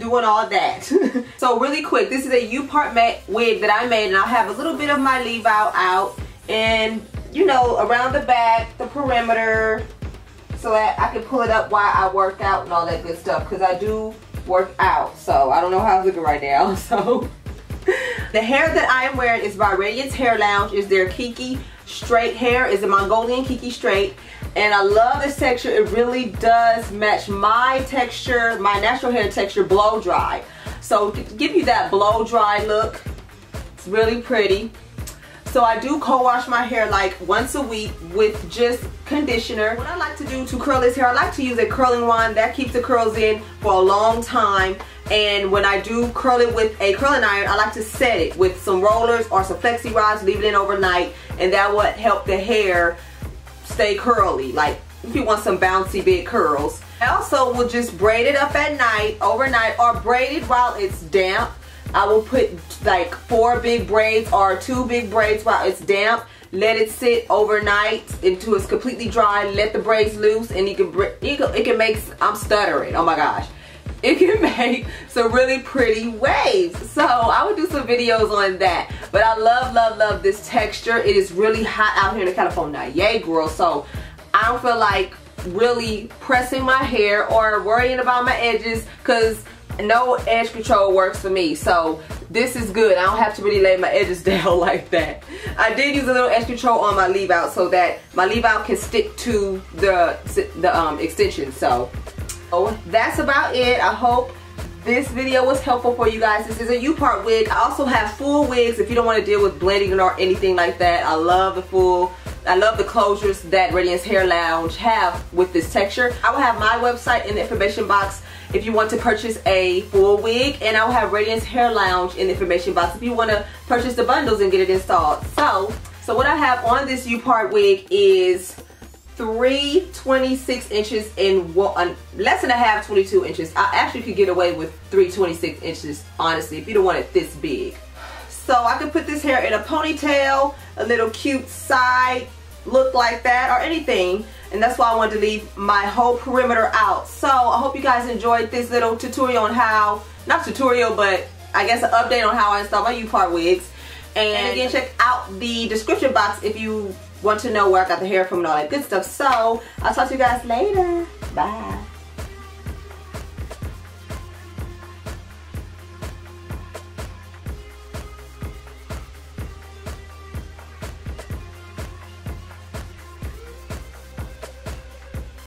doing all that. So really quick, this is a U-part wig that I made, and I have a little bit of my leave out, and you know, around the back, the perimeter, so that I can pull it up while I work out and all that good stuff, because I do work out. So I don't know how I'm looking right now. So the hair that I am wearing is by Radiance Hair Lounge. Is their Kinky straight hair. Is a Mongolian Kinky straight, and I love this texture. It really does match my texture, my natural hair texture, blow dry. So to give you that blow dry look, it's really pretty. So I do co-wash my hair like once a week with just conditioner. What I like to do to curl this hair, I like to use a curling wand that keeps the curls in for a long time. And when I do curl it with a curling iron, I like to set it with some rollers or some flexi rods, leave it in overnight, and that would help the hair stay curly, like if you want some bouncy big curls. I also will just braid it up at night, overnight, or braid it while it's damp. I will put like 4 big braids or 2 big braids while it's damp. Let it sit overnight until it's completely dry. Let the braids loose, and it can make, I'm stuttering, oh my gosh. It can make some really pretty waves. So I would do some videos on that. But I love this texture. It is really hot out here in California. Yay, girl. So I don't feel like really pressing my hair or worrying about my edges, because no edge control works for me. So this is good. I don't have to really lay my edges down like that. I did use a little edge control on my leave out so that my leave out can stick to the extension. So that's about it. I hope this video was helpful for you guys. This is a U-part wig. I also have full wigs if you don't want to deal with blending or anything like that. I love the closures that Radiance Hair Lounge have with this texture. I will have my website in the information box if you want to purchase a full wig, and I will have Radiance Hair Lounge in the information box if you want to purchase the bundles and get it installed. So what I have on this U-part wig is 3 26 inches and less than a half 22 inches. I actually could get away with 3 26 inches, honestly, if you don't want it this big. So I could put this hair in a ponytail, a little cute side look like that, or anything. And that's why I wanted to leave my whole perimeter out. So I hope you guys enjoyed this little tutorial on how, not tutorial, but I guess an update on how I install my U-part wigs. And again, check out the description box if you want to know where I got the hair from and all that good stuff. So I'll talk to you guys later. Bye.